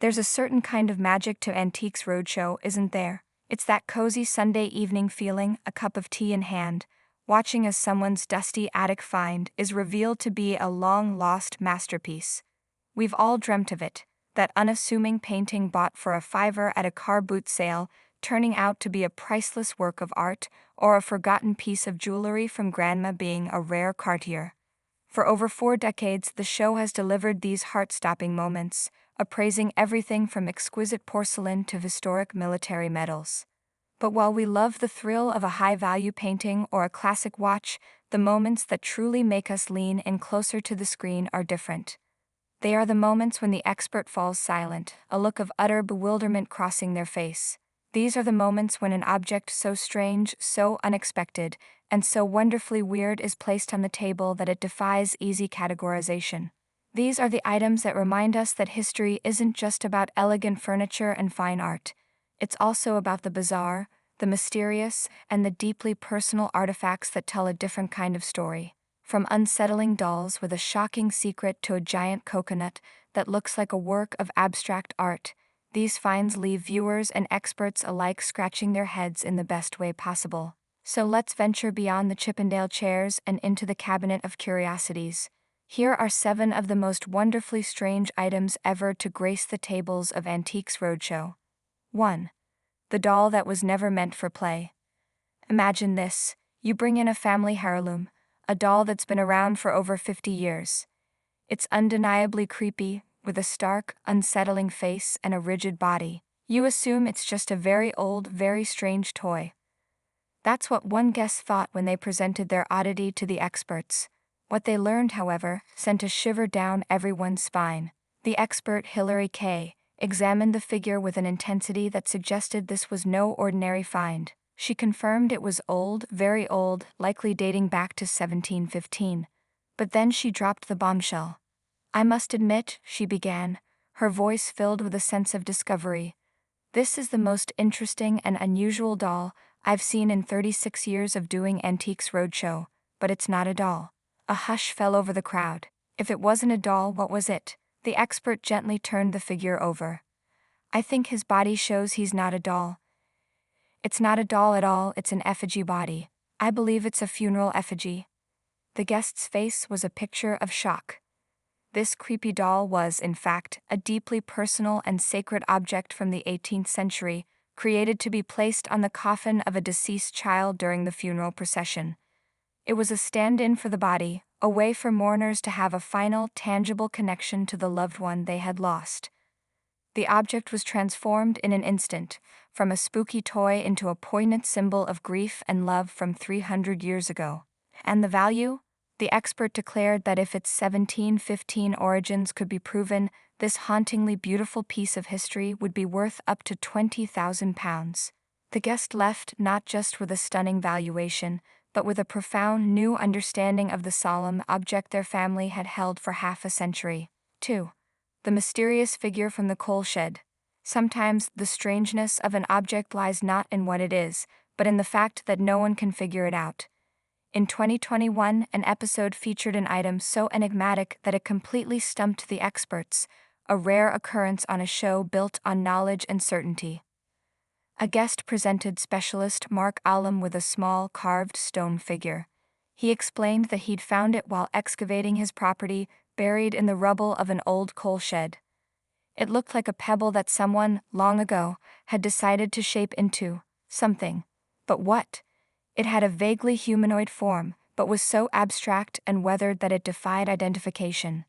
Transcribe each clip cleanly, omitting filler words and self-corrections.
There's a certain kind of magic to Antiques Roadshow, isn't there? It's that cozy Sunday evening feeling, a cup of tea in hand, watching as someone's dusty attic find is revealed to be a long-lost masterpiece. We've all dreamt of it, that unassuming painting bought for a fiver at a car boot sale, turning out to be a priceless work of art, or a forgotten piece of jewelry from grandma being a rare Cartier. For over 4 decades, the show has delivered these heart-stopping moments, appraising everything from exquisite porcelain to historic military medals. But while we love the thrill of a high-value painting or a classic watch, the moments that truly make us lean in closer to the screen are different. They are the moments when the expert falls silent, a look of utter bewilderment crossing their face. These are the moments when an object so strange, so unexpected, and so wonderfully weird is placed on the table that it defies easy categorization. These are the items that remind us that history isn't just about elegant furniture and fine art. It's also about the bizarre, the mysterious, and the deeply personal artifacts that tell a different kind of story. From unsettling dolls with a shocking secret to a giant coconut that looks like a work of abstract art, these finds leave viewers and experts alike scratching their heads in the best way possible. So let's venture beyond the Chippendale chairs and into the cabinet of curiosities. Here are 7 of the most wonderfully strange items ever to grace the tables of Antiques Roadshow. 1. The doll that was never meant for play. Imagine this: you bring in a family heirloom, a doll that's been around for over 50 years. It's undeniably creepy, with a stark, unsettling face and a rigid body. You assume it's just a very old, very strange toy. That's what one guest thought when they presented their oddity to the experts. What they learned, however, sent a shiver down everyone's spine. The expert Hilary Kay examined the figure with an intensity that suggested this was no ordinary find. She confirmed it was old, very old, likely dating back to 1715. But then she dropped the bombshell. "I must admit," she began, her voice filled with a sense of discovery, "this is the most interesting and unusual doll I've seen in 36 years of doing Antiques Roadshow, but it's not a doll." A hush fell over the crowd. If it wasn't a doll, what was it? The expert gently turned the figure over. "I think his body shows he's not a doll." "It's not a doll at all, it's an effigy body. I believe it's a funeral effigy." The guest's face was a picture of shock. This creepy doll was, in fact, a deeply personal and sacred object from the 18th century, created to be placed on the coffin of a deceased child during the funeral procession. It was a stand-in for the body, a way for mourners to have a final, tangible connection to the loved one they had lost. The object was transformed in an instant, from a spooky toy into a poignant symbol of grief and love from 300 years ago. And the value? The expert declared that if its 1715 origins could be proven, this hauntingly beautiful piece of history would be worth up to £20,000. The guest left not just with a stunning valuation, but with a profound new understanding of the solemn object their family had held for half a century. 2. The mysterious figure from the coal shed. Sometimes the strangeness of an object lies not in what it is, but in the fact that no one can figure it out. In 2021, an episode featured an item so enigmatic that it completely stumped the experts, a rare occurrence on a show built on knowledge and certainty. A guest presented specialist Mark Allam with a small carved stone figure. He explained that he'd found it while excavating his property, buried in the rubble of an old coal shed. It looked like a pebble that someone, long ago, had decided to shape into something. But what? It had a vaguely humanoid form, but was so abstract and weathered that it defied identification.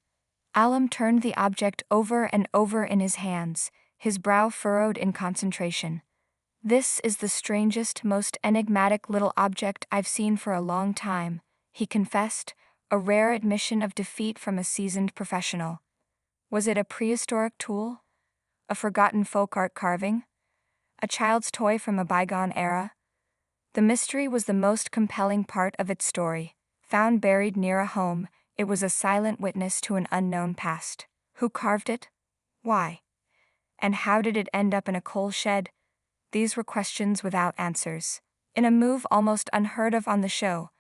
Allam turned the object over and over in his hands, his brow furrowed in concentration. "This is the strangest, most enigmatic little object I've seen for a long time," he confessed, a rare admission of defeat from a seasoned professional. Was it a prehistoric tool? A forgotten folk art carving? A child's toy from a bygone era? The mystery was the most compelling part of its story. Found buried near a home, it was a silent witness to an unknown past. Who carved it? Why? And how did it end up in a coal shed? These were questions without answers. In a move almost unheard of on the show,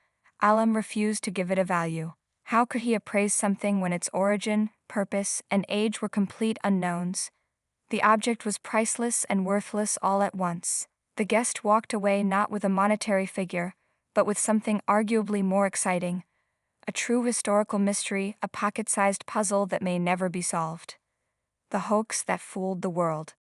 Allam refused to give it a value. How could he appraise something when its origin, purpose, and age were complete unknowns? The object was priceless and worthless all at once. The guest walked away not with a monetary figure, but with something arguably more exciting: a true historical mystery, a pocket-sized puzzle that may never be solved. The hoax that fooled the world.